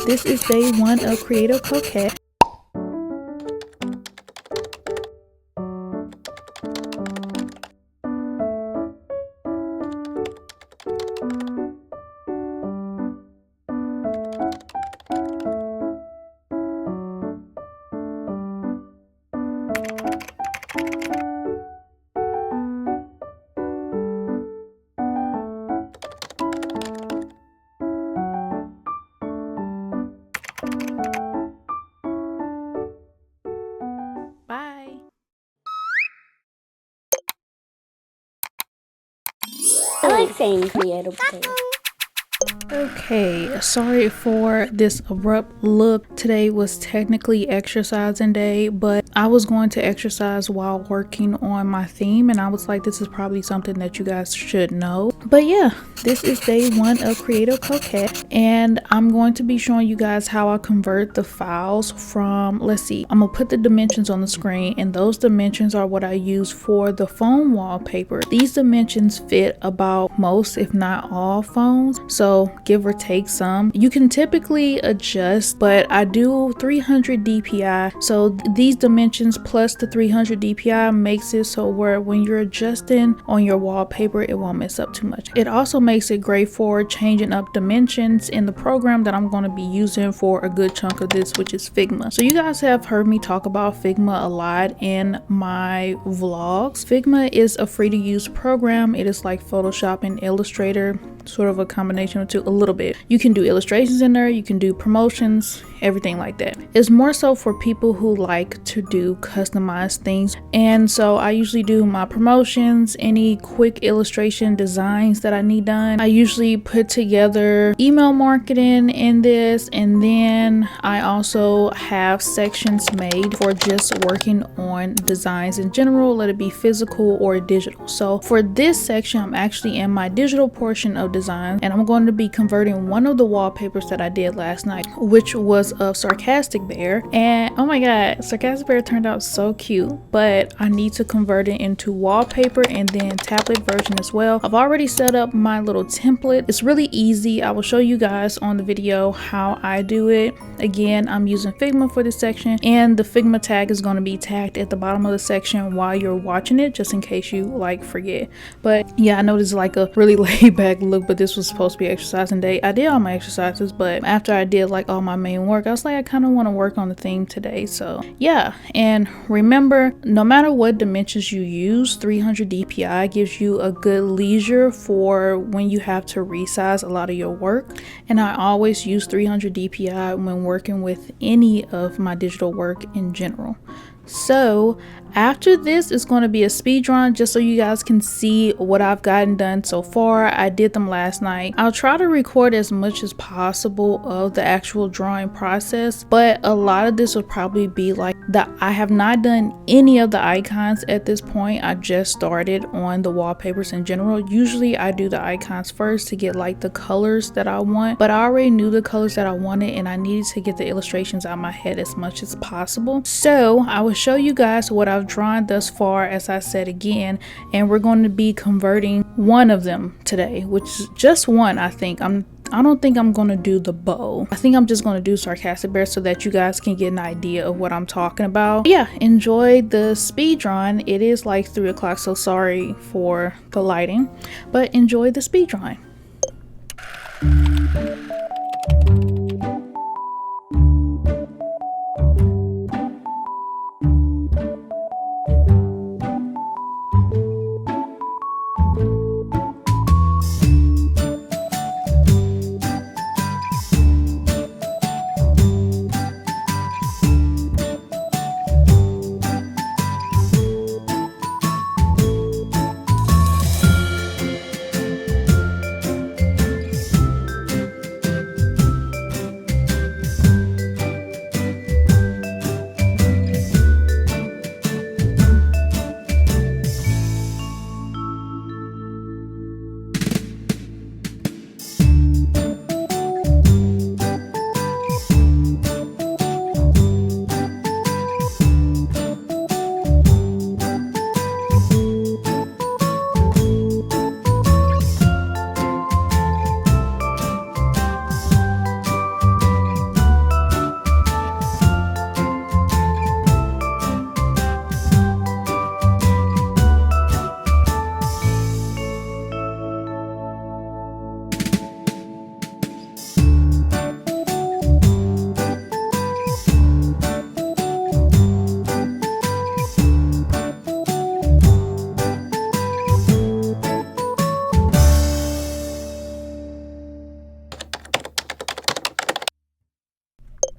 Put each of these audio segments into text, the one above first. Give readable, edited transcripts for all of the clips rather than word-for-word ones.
This is day 1 of Creative Coquette. Bye. I like saying creative. Okay, sorry for this abrupt look. Today was technically exercising day, but I was going to exercise while working on my theme, and I was like, this is probably something that you guys should know. But yeah, this is day 1 of Creative Coquette, and I'm going to be showing you guys how I convert the files from, let's see, I'm gonna put the dimensions on the screen, and those dimensions are what I use for the phone wallpaper. These dimensions fit about most, if not all, phones, so give or take some. You can typically adjust, but I do 300 dpi, so these dimensions plus the 300 dpi makes it so where when you're adjusting on your wallpaper, it won't mess up too much. It also makes it great for changing up dimensions in the program that I'm going to be using for a good chunk of this, which is Figma. So you guys have heard me talk about Figma a lot in my vlogs. Figma is a free to use program. It is like Photoshop and Illustrator, sort of a combination of two, a little bit. You can do illustrations in there, you can do promotions, everything like that. It's more so for people who like to do customized things, and so I usually do my promotions, any quick illustration designs that I need done. I usually put together email marketing in this, and then I also have sections made for just working on designs in general, let it be physical or digital. So for this section, I'm actually in my digital portion of design, and I'm going to be converting one of the wallpapers that I did last night, which was of Sarcastic Bear. And oh my god, Sarcastic Bear turned out so cute, but I need to convert it into wallpaper and then tablet version as well. I've already set up my little template. It's really easy. I will show you guys on the video how I do it. Again, I'm using Figma for this section, and the Figma tag is going to be tagged at the bottom of the section while you're watching it, just in case you like forget. But yeah, I know this is like a really laid back look, but this was supposed to be exercising day. I did all my exercises, but after I did like all my main work, I was like, I kind of want to work on the theme today. So yeah, and remember, no matter what dimensions you use, 300 dpi gives you a good leisure for when you have to resize a lot of your work. And I always use 300 dpi when working with any of my digital work in general. So after this is going to be a speed drawing, just so you guys can see what I've gotten done so far. I did them last night. I'll try to record as much as possible of the actual drawing process, but a lot of this will probably be like that. I have not done any of the icons at this point. I just started on the wallpapers in general. Usually I do the icons first to get like the colors that I want, but I already knew the colors that I wanted, and I needed to get the illustrations out of my head as much as possible. So I will show you guys what I've drawn thus far, as I said again, and we're going to be converting one of them today, which is just one. I don't think I'm going to do the bow. I think I'm just going to do Sarcastic Bear so that you guys can get an idea of what I'm talking about. Yeah, enjoy the speed drawing. It is like 3 o'clock, so sorry for the lighting, but enjoy the speed drawing.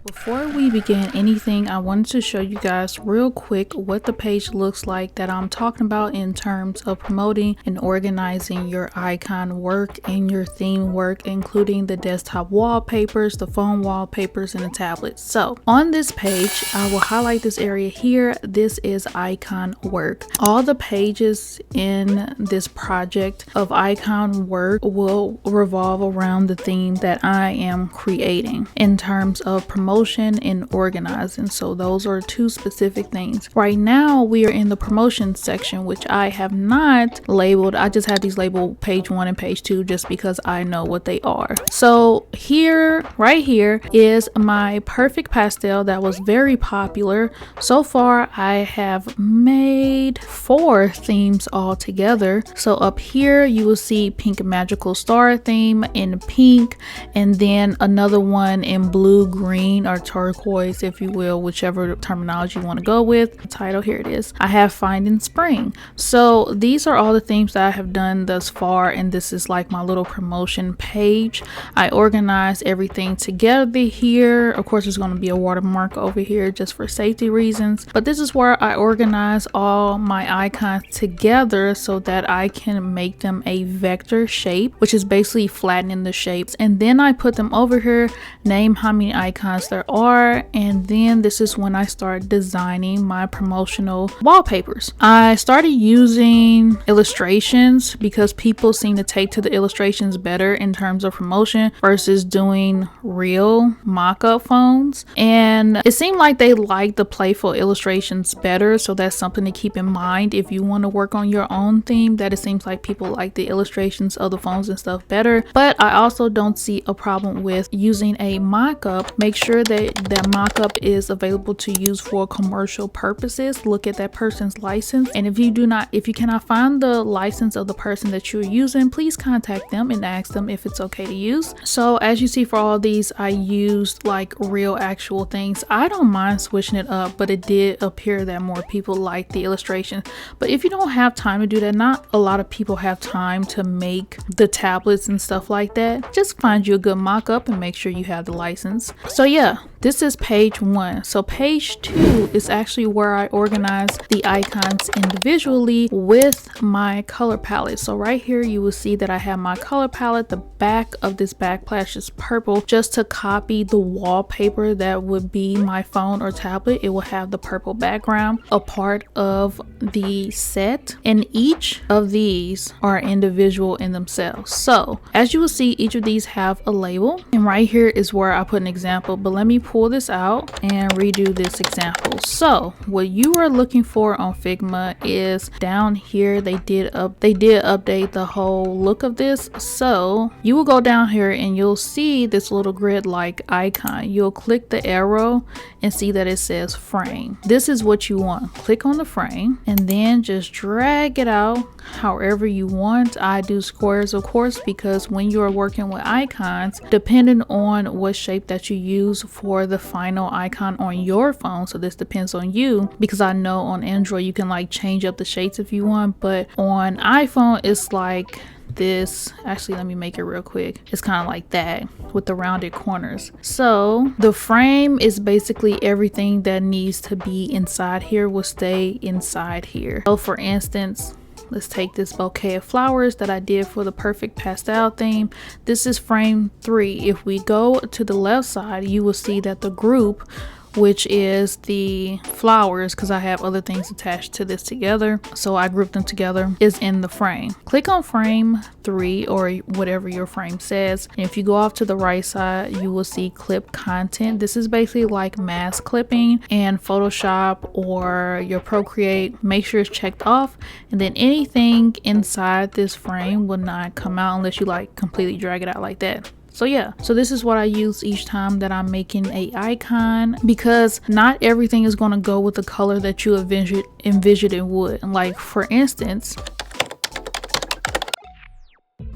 Before we begin anything, I wanted to show you guys real quick what the page looks like that I'm talking about in terms of promoting and organizing your icon work and your theme work, including the desktop wallpapers, the phone wallpapers, and the tablets. So on this page, I will highlight this area here. This is icon work. All the pages in this project of icon work will revolve around the theme that I am creating in terms of promotion and organizing. So those are two specific things. Right now we are in the promotion section, which I have not labeled. I just have these labeled page 1 and page 2 just because I know what they are. So here, right here is my perfect pastel that was very popular. So far I have made 4 themes all together. So up here you will see pink magical star theme in pink, and then another one in blue, green, or turquoise, if you will, whichever terminology you want to go with. The title, here it is. I have Finding Spring. So these are all the themes that I have done thus far, and this is like my little promotion page. I organize everything together here. Of course, there's going to be a watermark over here just for safety reasons, but this is where I organize all my icons together so that I can make them a vector shape, which is basically flattening the shapes, and then I put them over here, name how many icons there are, and then this is when I start designing my promotional wallpapers. I started using illustrations because people seem to take to the illustrations better in terms of promotion versus doing real mock-up phones, and it seemed like they like the playful illustrations better. So that's something to keep in mind if you want to work on your own theme, that it seems like people like the illustrations of the phones and stuff better. But I also don't see a problem with using a mock-up. Make sure that that mock-up is available to use for commercial purposes. Look at that person's license, and if you cannot find the license of the person that you're using, please contact them and ask them if it's okay to use. So as you see, for all these I used like real actual things. I don't mind switching it up, but it did appear that more people like the illustration. But if you don't have time to do that, not a lot of people have time to make the tablets and stuff like that, just find you a good mock-up and make sure you have the license. So yeah, this is page 1. So page 2 is actually where I organize the icons individually with my color palette. So right here you will see that I have my color palette. The back of this backplash is purple just to copy the wallpaper that would be my phone or tablet. It will have the purple background, a part of the set, and each of these are individual in themselves. So as you will see, each of these have a label, and right here is where I put an example. But let me pull this out and redo this example. So what you are looking for on Figma is down here. They did update the whole look of this. So you will go down here and you'll see this little grid like icon. You'll click the arrow and see that it says frame. This is what you want. Click on the frame and then just drag it out however you want. I do squares, of course, because when you are working with icons, depending on what shape that you use for the final icon on your phone, so this depends on you, because I know on Android you can like change up the shapes if you want, but on iPhone it's like this. Actually, let me make it real quick. It's kind of like that with the rounded corners. So the frame is basically everything that needs to be inside here will stay inside here. So for instance, let's take this bouquet of flowers that I did for the perfect pastel theme. This is frame 3. If we go to the left side, you will see that the group, which is the flowers, because I have other things attached to this together, so I grouped them together, is in the frame. Click on frame 3 or whatever your frame says, and if you go off to the right side, you will see clip content. This is basically like mask clipping, and Photoshop or your Procreate, make sure it's checked off, and then anything inside this frame will not come out unless you like completely drag it out like that. So yeah, so this is what I use each time that I'm making a icon, because not everything is going to go with the color that you envisioned it would. Like for instance,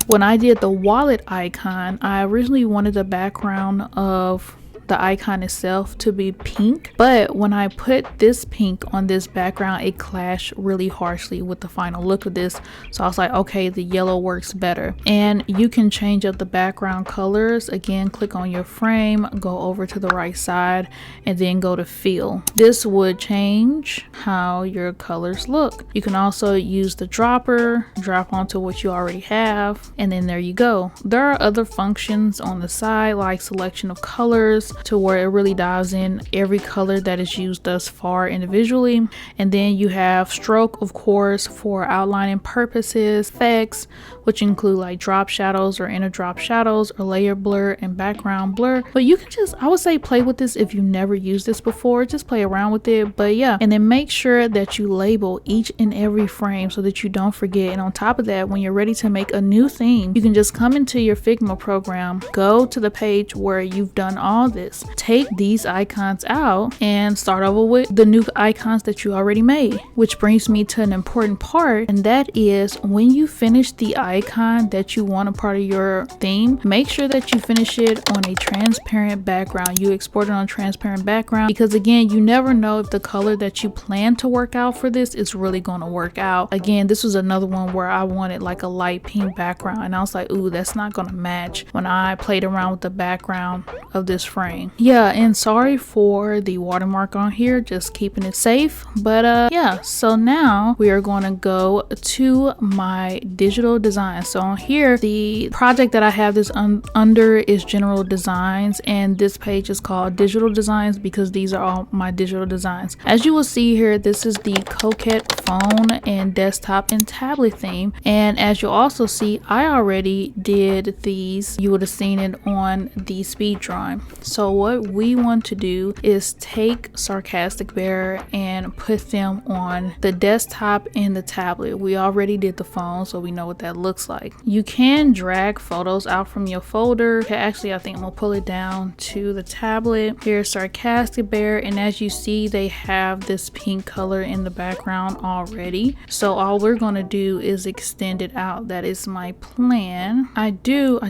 when I did the wallet icon, I originally wanted the background of the icon itself to be pink, but when I put this pink on this background, it clashed really harshly with the final look of this. So I was like, okay, the yellow works better. And you can change up the background colors. Again, click on your frame, go over to the right side, and then go to fill. This would change how your colors look. You can also use the dropper, drop onto what you already have, and then there you go. There are other functions on the side like selection of colors, to where it really dives in every color that is used thus far individually. And then you have stroke, of course, for outlining purposes, effects, which include like drop shadows or inner drop shadows, or layer blur and background blur. But you can just, I would say, play with this if you never used this before. Just play around with it. But yeah, and then make sure that you label each and every frame so that you don't forget. And on top of that, when you're ready to make a new theme, you can just come into your Figma program, go to the page where you've done all this, take these icons out, and start over with the new icons that you already made. Which brings me to an important part, and that is when you finish the icon that you want a part of your theme, make sure that you finish it on a transparent background. You export it on transparent background, because again, you never know if the color that you plan to work out for this is really going to work out. Again, this was another one where I wanted like a light pink background, and I was like, ooh, that's not going to match when I played around with the background of this frame. Yeah, and sorry for the watermark on here, just keeping it safe. But yeah, so now we are going to go to my digital design. So on here, the project that I have this under is general designs, and this page is called digital designs because these are all my digital designs. As you will see here, this is the Coquette phone and desktop and tablet theme, and as you'll also see, I already did these. You would have seen it on the speed drawing. So what we want to do is take Sarcastic Bear and put them on the desktop and the tablet. We already did the phone, so we know what that looks like. You can drag photos out from your folder. Actually, I think I'm gonna pull it down to the tablet. Here's Sarcastic Bear, and as you see, they have this pink color in the background already. So all we're gonna do is extend it out. That is my plan. I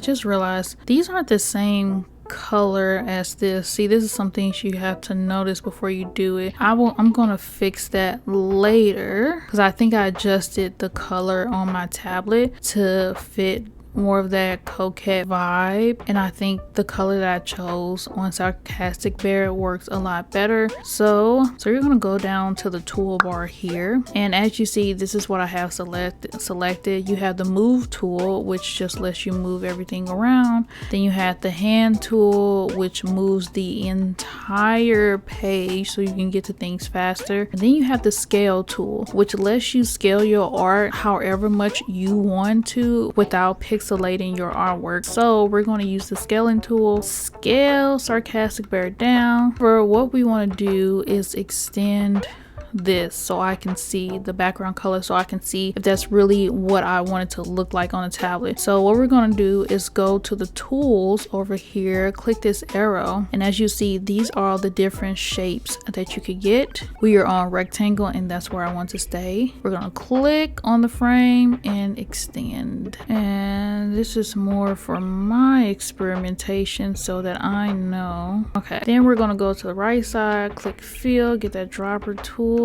just realized these aren't the same color as this. See, this is some things you have to notice before you do it. I'm gonna fix that later because I think I adjusted the color on my tablet to fit more of that Coquette vibe, and I think the color that I chose on Sarcastic Bear works a lot better. So you're gonna go down to the toolbar here, and as you see, this is what I have selected. You have the move tool, which just lets you move everything around. Then you have the hand tool, which moves the entire page so you can get to things faster. And then you have the scale tool, which lets you scale your art however much you want to without pixelating your artwork. So we're going to use the scaling tool, scale Sarcastic Bear down. For what we want to do is extend this so I can see the background color, so I can see if that's really what I want it to look like on a tablet. So what we're going to do is go to the tools over here, click this arrow, and as you see, these are all the different shapes that you could get. We are on rectangle, and that's where I want to stay. We're going to click on the frame and extend, and this is more for my experimentation so that I know. Okay, then we're going to go to the right side, click fill, get that dropper tool,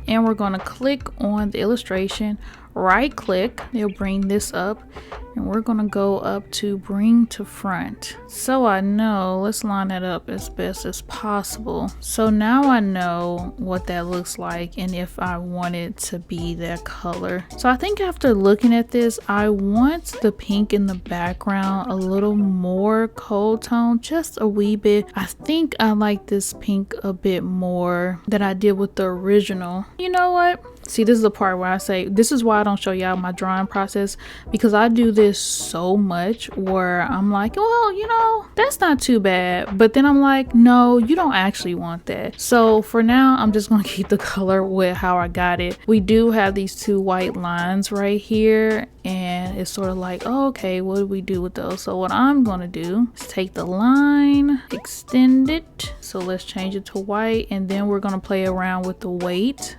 and we're going to click on the illustration, right click, it'll bring this up, and we're going to go up to bring to front. So I know, let's line that up as best as possible. So now I know what that looks like and if I want it to be that color. So I think after looking at this, I want the pink in the background a little more cold tone, just a wee bit. I think I like this pink a bit more than I did with the original. You know what? See, this is the part where I say, this is why I don't show y'all my drawing process, because I do this so much where I'm like, well, you know, that's not too bad. But then I'm like, no, you don't actually want that. So for now, I'm just going to keep the color with how I got it. We do have these two white lines right here, and it's sort of like, oh, okay, what do we do with those? So what I'm going to do is take the line, extend it. So let's change it to white, and then we're going to play around with the weight.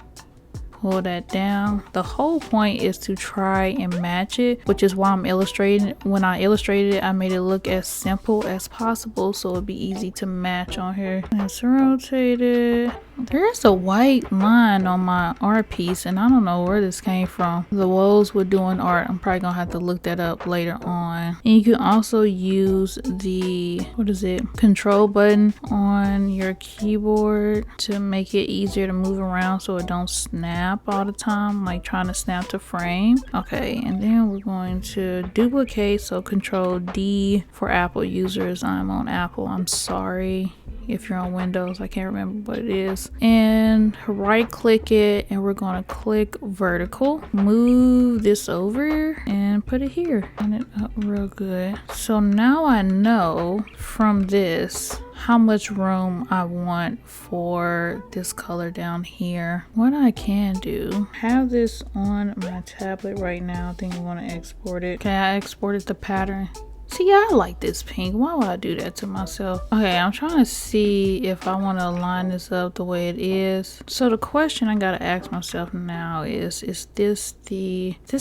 pull that down. The whole point is to try and match it, which is why I'm illustrating. When I illustrated it, I made it look as simple as possible so it'd be easy to match on here. Let's rotate it. There's a white line on my art piece and I don't know where this came from. The woes with doing art, I'm probably gonna have to look that up later on. And you can also use the, what is it, control button on your keyboard to make it easier to move around so it don't snap all the time, like trying to snap to frame. Okay, and then we're going to duplicate, so Control D for Apple users. I'm on Apple, I'm sorry. If you're on Windows, I can't remember what it is. And right click it, and we're gonna click vertical, move this over and put it here, and it up real good. So now I know from this how much room I want for this color down here. What I can do, have this on my tablet right now. I think I'm gonna export it. Okay, I exported the pattern. See, I like this pink. Why would I do that to myself? Okay, I'm trying to see if I want to align this up the way it is. So the question I gotta ask myself now is this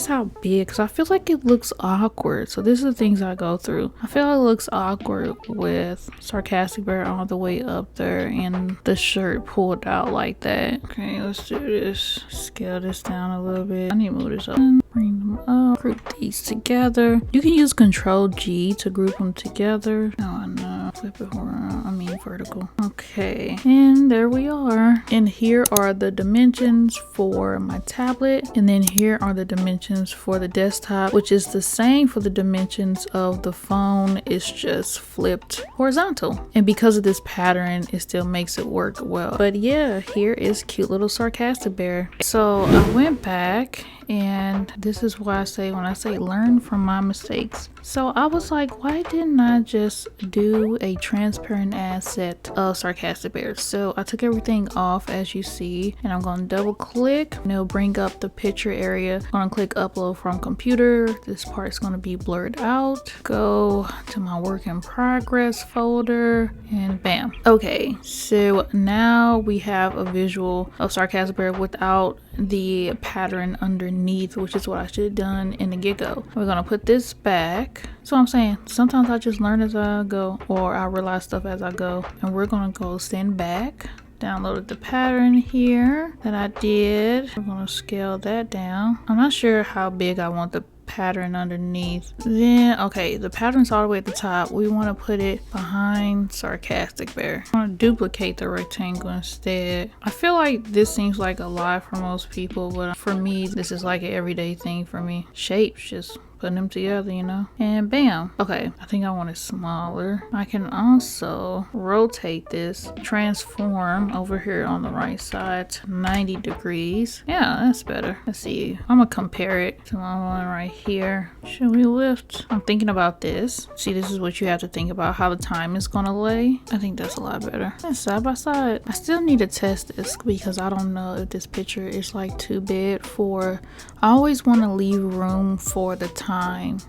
how big? Because I feel like it looks awkward. So this is the things I go through. I feel like it looks awkward with Sarcastic Bear all the way up there and the shirt pulled out like that. Okay, let's do this. Scale this down a little bit. I need to move this up. Bring them up. Group these together. You can use Control G to group them together. Oh no, flip it around, I mean vertical. Okay, and there we are. And here are the dimensions for my tablet, and then here are the dimensions for the desktop, which is the same for the dimensions of the phone. It's just flipped horizontal, and because of this pattern it still makes it work well. But yeah, here is cute little Sarcastic Bear. So I went back, and this is why I say, when I say learn from my mistakes. So I was like, why didn't I just do a transparent asset of Sarcastic Bear? So I took everything off, as you see, and I'm going to double click and it'll bring up the picture area. I'm going to click upload from computer. This part is going to be blurred out. Go to my work in progress folder and bam. Okay, so now we have a visual of Sarcastic Bear without the pattern underneath, which is what I should have done in the get-go. We're gonna put this back. So I'm saying sometimes I just learn as I go, or I realize stuff as I go. And we're gonna go send back. Downloaded the pattern here that I did. We're gonna scale that down. I'm not sure how big I want the pattern underneath. Then okay, the pattern's all the way at the top. We want to put it behind Sarcastic Bear. I want to duplicate the rectangle instead. I feel like this seems like a lot for most people, but for me this is like an everyday thing for me. Shapes, just putting them together, you know, and bam. Okay, I think I want it smaller. I can also rotate this, transform over here on the right side to 90 degrees. Yeah, that's better. Let's see, I'm gonna compare it to my one right here. Should we lift? I'm thinking about this. See, this is what you have to think about, how the time is gonna lay. I think that's a lot better. And side by side, I still need to test this because I don't know if this picture is like too big for, I always want to leave room for the time.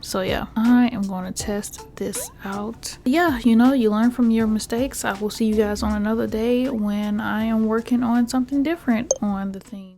So yeah, I am going to test this out. Yeah, you know, you learn from your mistakes. I will see you guys on another day when I am working on something different on the theme.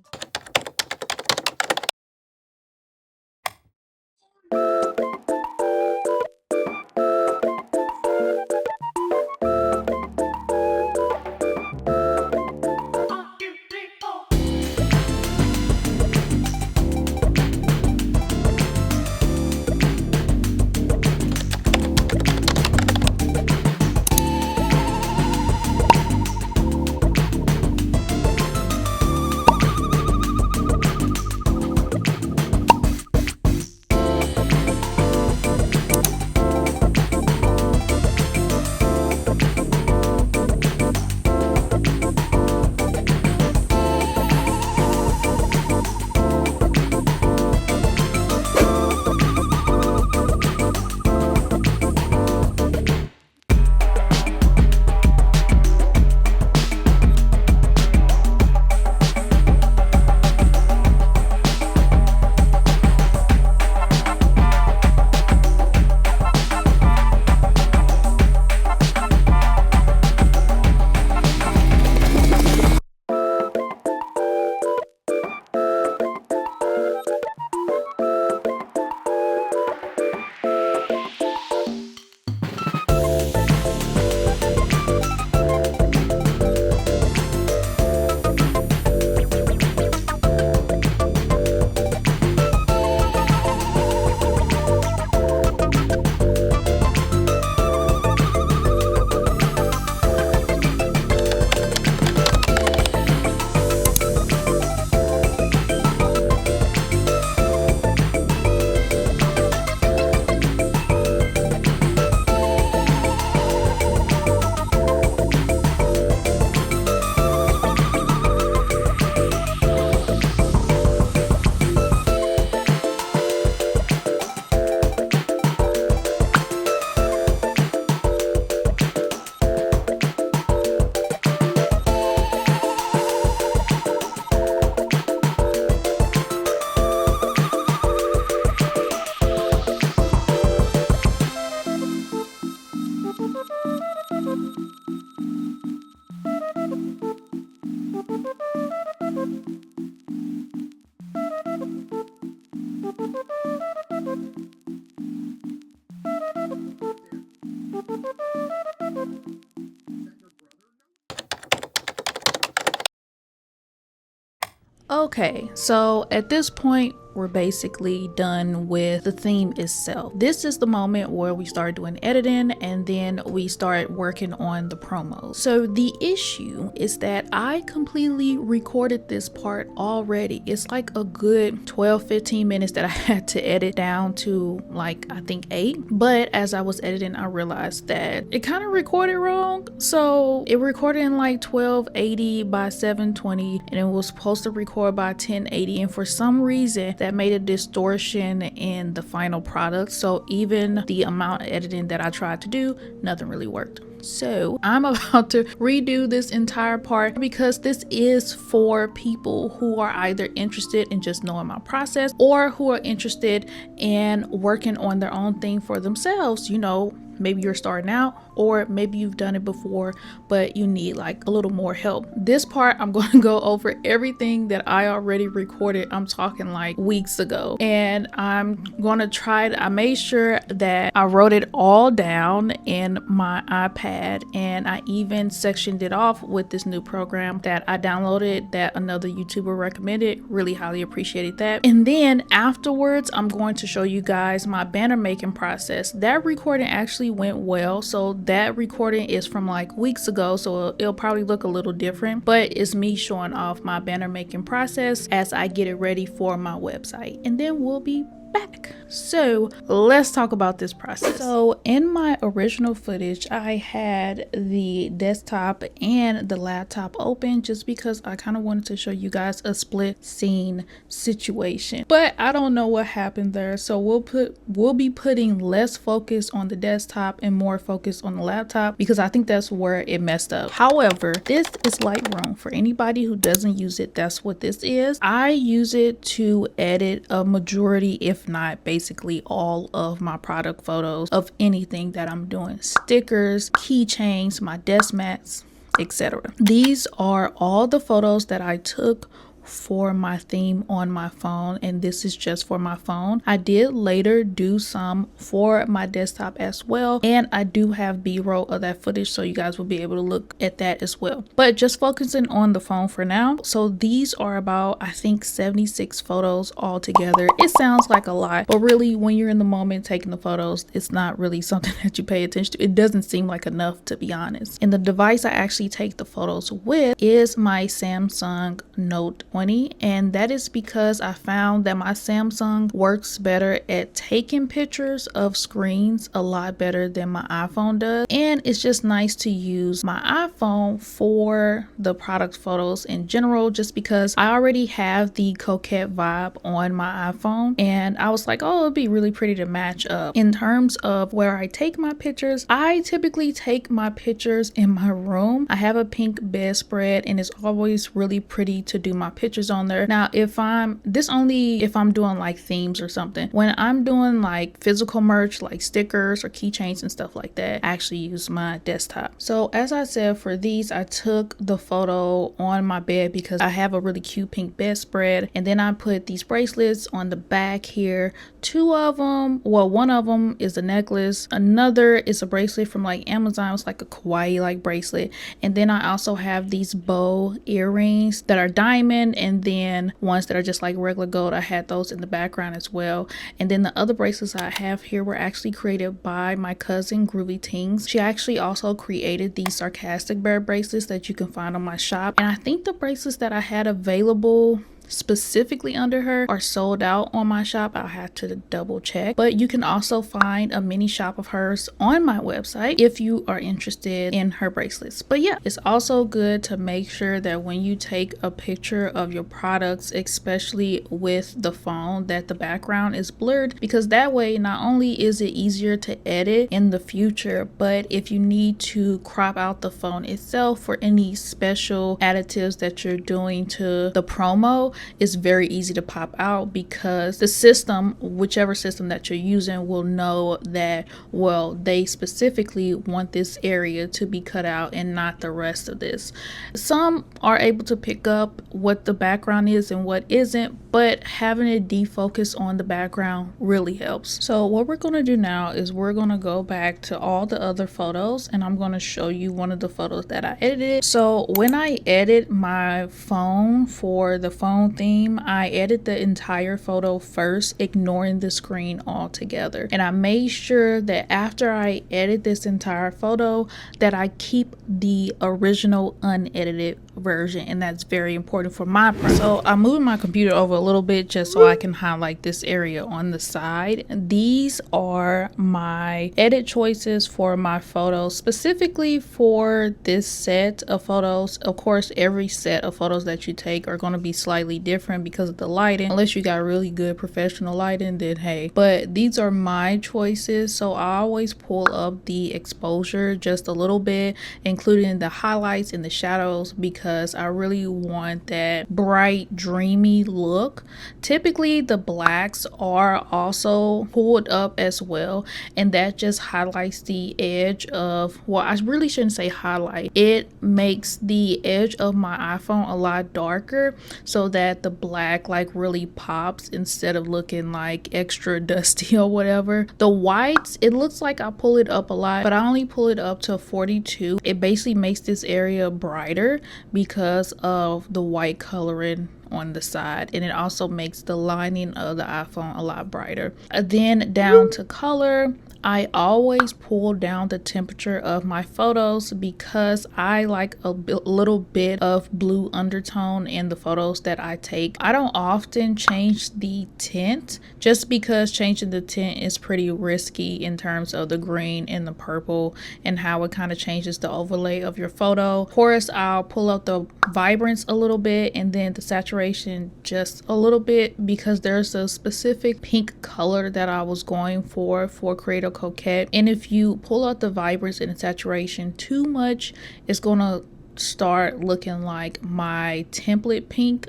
Okay, so at this point, we're basically done with the theme itself. This is the moment where we start doing editing and then we start working on the promos. So the issue is that I completely recorded this part already. It's like a good 12-15 minutes that I had to edit down to like I think 8. But as I was editing, I realized that it kind of recorded wrong. So it recorded in like 1280 by 720 and it was supposed to record by 1080, and for some reason that made a distortion in the final product. So even the amount of editing that I tried to do, nothing really worked. So I'm about to redo this entire part because this is for people who are either interested in just knowing my process or who are interested in working on their own thing for themselves. You know, maybe you're starting out, or maybe you've done it before but you need like a little more help. This part I'm going to go over everything that I already recorded. I'm talking like weeks ago, and I'm going to try to, I made sure that I wrote it all down in my iPad, and I even sectioned it off with this new program that I downloaded that another YouTuber recommended. Really highly appreciated that. And then afterwards I'm going to show you guys my banner making process. That recording actually went well, so that recording is from like weeks ago, so it'll probably look a little different, but it's me showing off my banner making process as I get it ready for my website, and then we'll be back. So let's talk about this process. So in my original footage, I had the desktop and the laptop open just because I kind of wanted to show you guys a split scene situation, but I don't know what happened there. So we'll be putting less focus on the desktop and more focus on the laptop because I think that's where it messed up. However, this is Lightroom. For anybody who doesn't use it, that's what this is. I use it to edit a majority, if not basically all, of my product photos of anything that I'm doing: stickers, keychains, my desk mats, etc. These are all the photos that I took for my theme on my phone, and this is just for my phone. I did later do some for my desktop as well, and I do have b-roll of that footage, so you guys will be able to look at that as well, but just focusing on the phone for now. So these are about, I think, 76 photos all together. It sounds like a lot, but really when you're in the moment taking the photos, it's not really something that you pay attention to. It doesn't seem like enough, to be honest. And the device I actually take the photos with is my Samsung Note 20, and that is because I found that my Samsung works better at taking pictures of screens a lot better than my iPhone does, and it's just nice to use my iPhone for the product photos in general, just because I already have the Coquette vibe on my iPhone, and I was like, oh, it'd be really pretty to match up. In terms of where I take my pictures, I typically take my pictures in my room. I have a pink bedspread, and it's always really pretty to do my pictures on there. Now, if I'm doing like themes or something. When I'm doing like physical merch like stickers or keychains and stuff like that, I actually use my desktop. So as I said, for these I took the photo on my bed because I have a really cute pink bedspread, and then I put these bracelets on the back here. Two of them, well, one of them is a necklace, another is a bracelet from like Amazon. It's like a kawaii like bracelet, and then I also have these bow earrings that are diamond, and then ones that are just like regular gold. I had those in the background as well. And then the other bracelets I have here were actually created by my cousin Groovy Tings. She actually also created these sarcastic bear bracelets that you can find on my shop, and I think the bracelets that I had available specifically under her are sold out on my shop. I'll have to double check, but you can also find a mini shop of hers on my website if you are interested in her bracelets. But yeah, it's also good to make sure that when you take a picture of your products, especially with the phone, that the background is blurred, because that way not only is it easier to edit in the future, but if you need to crop out the phone itself for any special additives that you're doing to the promo, it's very easy to pop out, because the system, whichever system that you're using, will know that, well, they specifically want this area to be cut out and not the rest of this. Some are able to pick up what the background is and what isn't, but having it defocus on the background really helps. So what we're going to do now is we're going to go back to all the other photos, and I'm going to show you one of the photos that I edited. So when I edit my phone for the phone iPhone theme, I edit the entire photo first, ignoring the screen altogether. And I made sure that after I edit this entire photo that I keep the original unedited version, and that's very important for my process. So I'm moving my computer over a little bit just so I can highlight this area on the side. These are my edit choices for my photos, specifically for this set of photos. Of course, every set of photos that you take are going to be slightly different because of the lighting. Unless you got really good professional lighting, then hey. But these are my choices, so I always pull up the exposure just a little bit, including the highlights and the shadows, because I really want that bright, dreamy look. Typically the blacks are also pulled up as well, and that just highlights the edge of, well, I really shouldn't say highlight, it makes the edge of my iPhone a lot darker so that the black like really pops instead of looking like extra dusty or whatever. The whites, it looks like I pull it up a lot, but I only pull it up to 42. It basically makes this area brighter because of the white coloring on the side, and it also makes the lining of the iPhone a lot brighter. Then down to color, I always pull down the temperature of my photos because I like a little bit of blue undertone in the photos that I take. I don't often change the tint just because changing the tint is pretty risky in terms of the green and the purple and how it kind of changes the overlay of your photo. Of course, I'll pull up the vibrance a little bit and then the saturation just a little bit because there's a specific pink color that I was going for Creative Coquette, and if you pull out the vibrance and the saturation too much, it's gonna start looking like my template pink,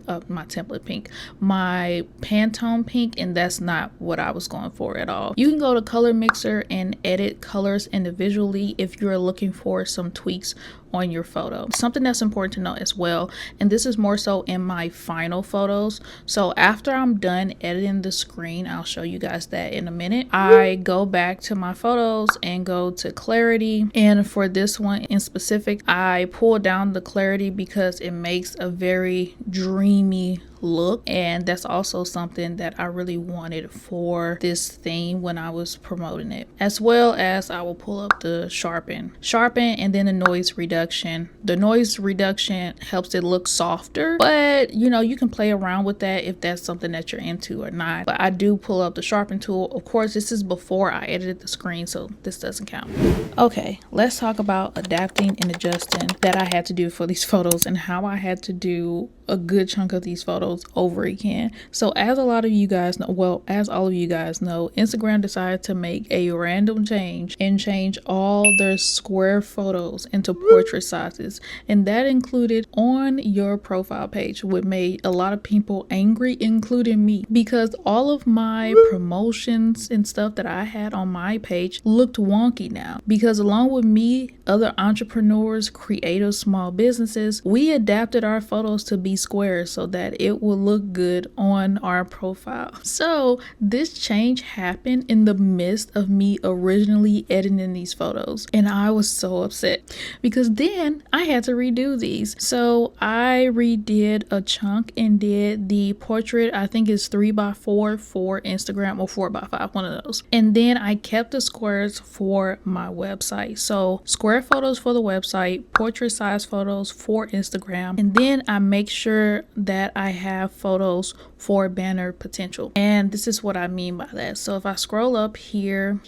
my Pantone pink, and that's not what I was going for at all. You can go to Color Mixer and edit colors individually if you're looking for some tweaks on your photo. Something that's important to know as well, and this is more so in my final photos. So after I'm done editing the screen, I'll show you guys that in a minute, I go back to my photos and go to clarity, and for this one in specific, I pull down the clarity because it makes a very dreamy look, and that's also something that I really wanted for this theme when I was promoting it. As well as I will pull up the sharpen, and then the noise reduction. The noise reduction helps it look softer, but you know, you can play around with that if that's something that you're into or not. But I do pull up the sharpen tool. Of course, this is before I edited the screen, so this doesn't count. Okay, let's talk about adapting and adjusting that I had to do for these photos and how I had to do a good chunk of these photos over again. So as a lot of you guys know, well, as all of you guys know, Instagram decided to make a random change and change all their square photos into portrait sizes, and that included on your profile page, which made a lot of people angry, including me, because all of my promotions and stuff that I had on my page looked wonky now, because along with me, other entrepreneurs, creators, small businesses, we adapted our photos to be square so that it will look good on our profile. So this change happened in the midst of me originally editing these photos, and I was so upset because then I had to redo these. So I redid a chunk and did the portrait, I think it's 3x4 for Instagram or 4x5, one of those, and then I kept the squares for my website. So square photos for the website, portrait size photos for Instagram, and then I make sure that I have photos for banner potential. And this is what I mean by that. So if I scroll up here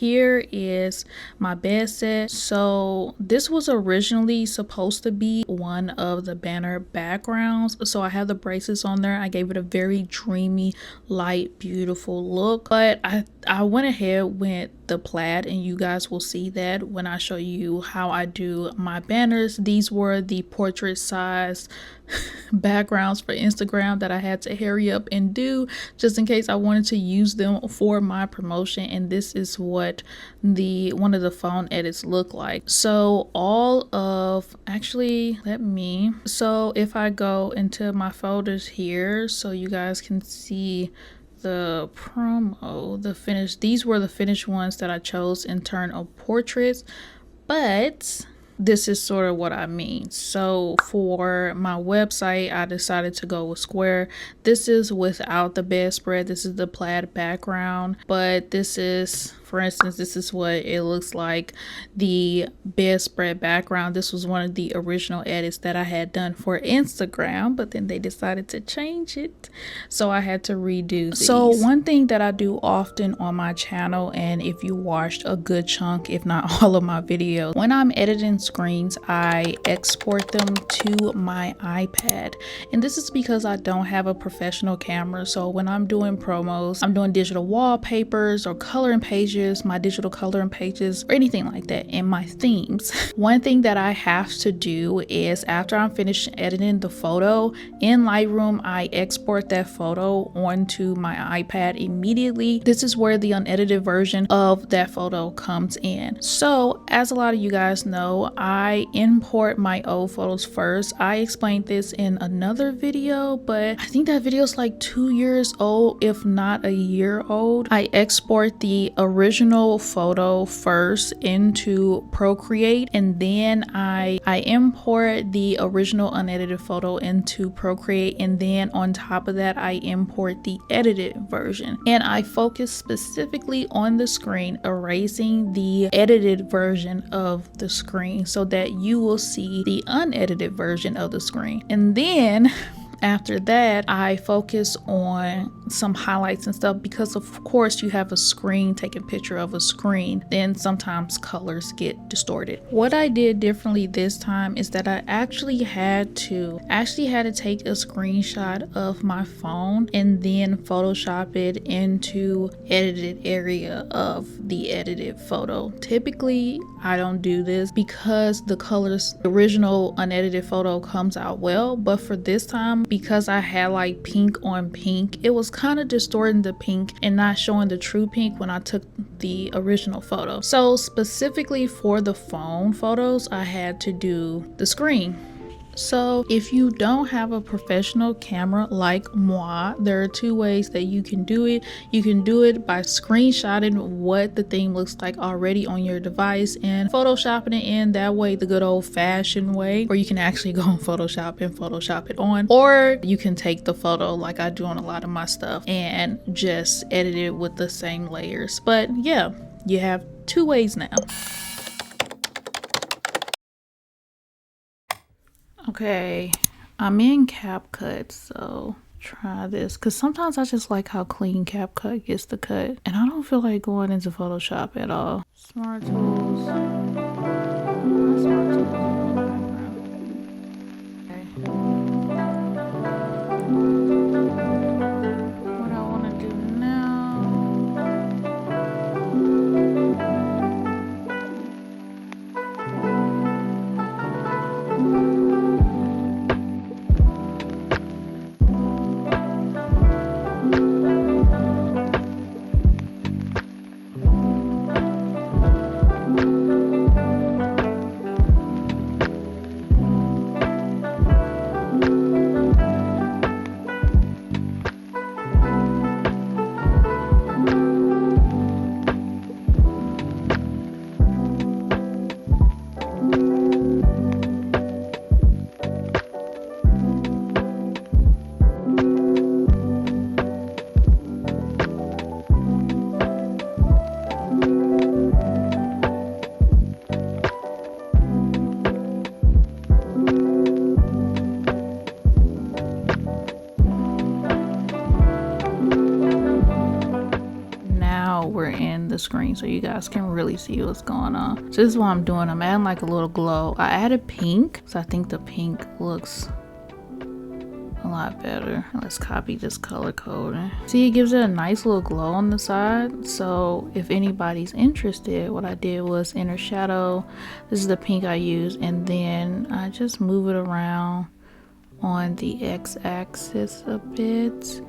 is my bed set. So this was originally supposed to be one of the banner backgrounds. So I have the bracelets on there. I gave it a very dreamy, light, beautiful look, but I went ahead with the plaid, and you guys will see that when I show you how I do my banners. These were the portrait size backgrounds for Instagram that I had to hurry up and do just in case I wanted to use them for my promotion, and this is what one of the phone edits look like. So so if I go into my folders here so you guys can see the promo, the finished, these were the finished ones that I chose in turn of portraits. But this is sort of what I mean. So for my website, I decided to go with square. This is without the bedspread. This is the plaid background, but this is, for instance, this is what it looks like, the bedspread background. This was one of the original edits that I had done for Instagram, but then they decided to change it, so I had to redo these. So one thing that I do often on my channel, and if you watched a good chunk, if not all of my videos, when I'm editing screens, I export them to my iPad. And this is because I don't have a professional camera. So when I'm doing promos, I'm doing digital wallpapers or coloring pages, my digital coloring pages, or anything like that in my themes. One thing that I have to do is, after I'm finished editing the photo in Lightroom, I export that photo onto my iPad immediately. This is where the unedited version of that photo comes in. So as a lot of you guys know, I import my old photos first. I explained this in another video, but I think that video is like 2 years old, if not a year old. I export the original photo first into Procreate, and then I import the original unedited photo into Procreate, and then on top of that I import the edited version, and I focus specifically on the screen, erasing the edited version of the screen so that you will see the unedited version of the screen. And then after that, I focus on some highlights and stuff, because of course you have a screen, take a picture of a screen, then sometimes colors get distorted. What I did differently this time is that I actually had to take a screenshot of my phone and then Photoshop it into edited area of the edited photo. Typically I don't do this because the colors, the original unedited photo comes out well, but for this time, because I had like pink on pink, it was kind of distorting the pink and not showing the true pink when I took the original photo. So specifically for the phone photos, I had to do the screen. So if you don't have a professional camera like moi, there are two ways that you can do it. You can do it by screenshotting what the theme looks like already on your device and photoshopping it in, that way, the good old fashioned way, or you can actually go on Photoshop and Photoshop it on, or you can take the photo like I do on a lot of my stuff and just edit it with the same layers. But yeah, you have two ways now. Okay, I'm in CapCut, so try this, because sometimes I just like how clean CapCut gets the cut, and I don't feel like going into Photoshop at all. Smart tools. My smart tools in the background. Okay. What I want to do now. We're in the screen so you guys can really see what's going on. So this is what I'm doing. I'm adding like a little glow. I added pink, so I think the pink looks a lot better. Let's copy this color coding. See, it gives it a nice little glow on the side. So if anybody's interested, what I did was inner shadow. This is the pink I used, and then I just move it around on the x-axis a bit.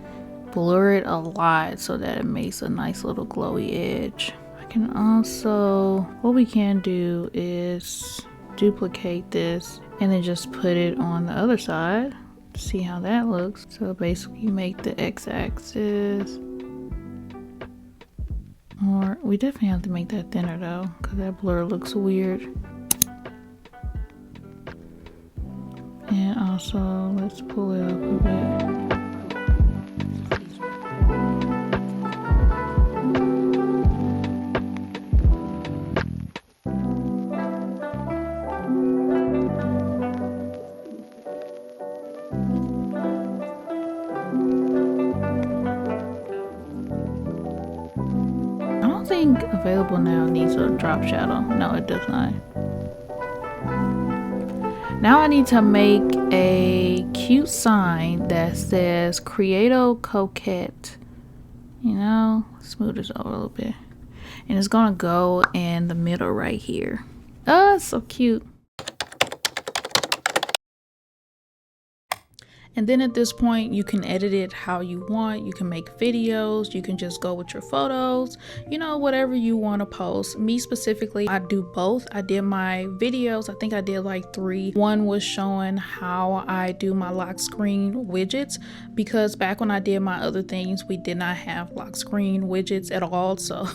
Blur it a lot so that it makes a nice little glowy edge. I can also, what we can do is duplicate this and then just put it on the other side. See how that looks. So basically make the x-axis, or we definitely have to make that thinner though, because that blur looks weird. And also, let's pull it up a bit. I don't think available now needs a drop shadow. No, it does not. Now I need to make a cute sign that says Coquette. You know, smooth this over a little bit. And it's gonna go in the middle right here. Oh, it's so cute. And then at this point, you can edit it how you want. You can make videos. You can just go with your photos, you know, whatever you want to post. Me specifically, I do both. I did my videos. I think I did like 3. One was showing how I do my lock screen widgets, because back when I did my other things, we did not have lock screen widgets at all. So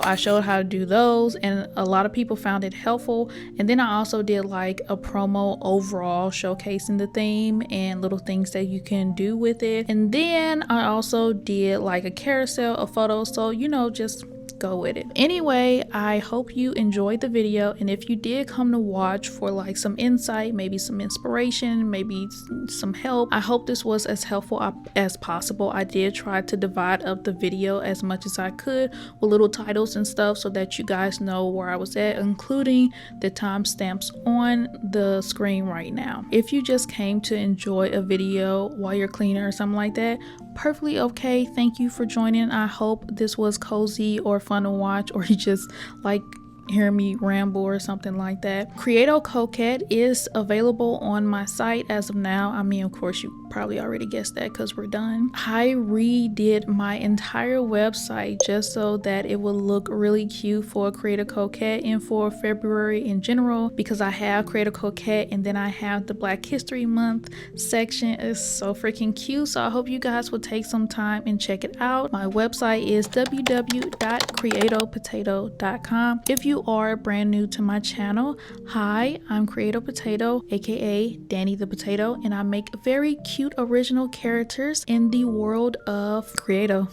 I showed how to do those, and a lot of people found it helpful. And then I also did like a promo overall showcasing the theme and little things that you can do with it. And then I also did like a carousel of photos, so you know, just go with it. Anyway, I hope you enjoyed the video, and if you did come to watch for like some insight, maybe some inspiration, maybe some help, I hope this was as helpful as possible. I did try to divide up the video as much as I could with little titles and stuff so that you guys know where I was at, including the timestamps on the screen right now. If you just came to enjoy a video while you're cleaning or something like that, perfectly okay. Thank you for joining. I hope this was cozy or fun to watch, or you just like hear me ramble or something like that. Coquette is available on my site as of now. I mean, of course, you probably already guessed that because we're done. I redid my entire website just so that it would look really cute for Coquette and for February in general, because I have Coquette and then I have the Black History Month section. It's so freaking cute. So I hope you guys will take some time and check it out. My website is www.creatopotato.com. If you are brand new to my channel, hi, I'm Potatoe, aka Danny the Potato, and I make very cute original characters in the world of Creato.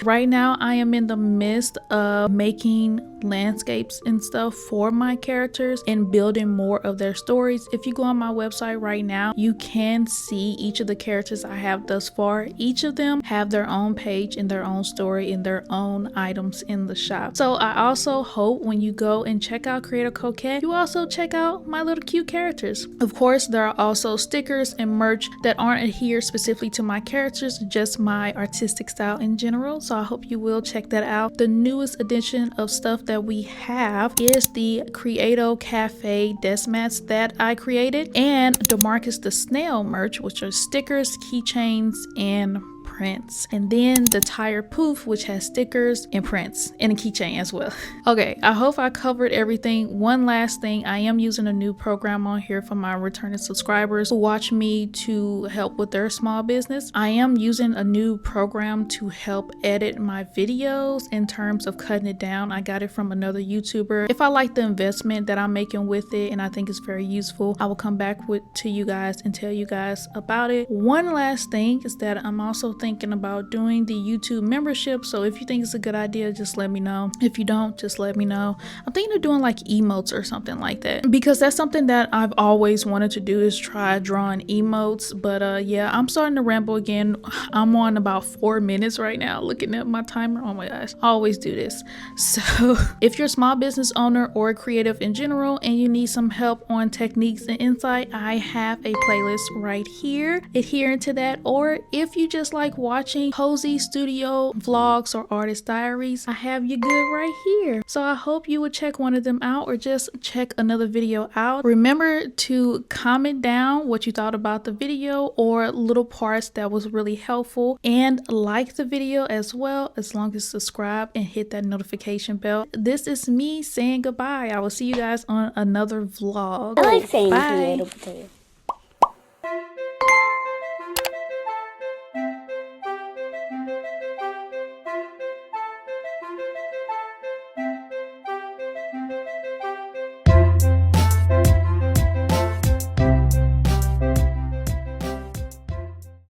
Right now I am in the midst of making landscapes and stuff for my characters and building more of their stories. If you go on my website right now, you can see each of the characters I have thus far. Each of them have their own page and their own story and their own items in the shop. So I also hope when you go and check out Coquette, you also check out my little cute characters. Of course, there are also stickers and merch that aren't adhered specifically to my characters, just my artistic style in general. So I hope you will check that out. The newest addition of stuff that we have is the Creato Cafe desk mats that I created, and DeMarcus the Snail merch, which are stickers, keychains, and prints. And then the tire poof, which has stickers and prints and a keychain as well. Okay, I hope I covered everything. One last thing, I am using a new program on here for my returning subscribers who watch me to help with their small business. I am using a new program to help edit my videos in terms of cutting it down. I got it from another YouTuber. If I like the investment that I'm making with it and I think it's very useful, I will come back to you guys and tell you guys about it. One last thing is that I'm also thinking about doing the YouTube membership, so if you think it's a good idea, just let me know. If you don't, just let me know. I'm thinking of doing like emotes or something like that, because that's something that I've always wanted to do, is try drawing emotes. But yeah, I'm starting to ramble again. I'm on about 4 minutes right now looking at my timer. Oh my gosh, I always do this. So if you're a small business owner or a creative in general and you need some help on techniques and insight, I have a playlist right here adhering to that. Or if you just like watching cozy studio vlogs or artist diaries, I have you good right here. So I hope you would check one of them out, or just check another video out. Remember to comment down what you thought about the video or little parts that was really helpful, and like the video as well, as long as subscribe and hit that notification bell. This is me saying goodbye. I will see you guys on another vlog. I like saying Bye. Potato.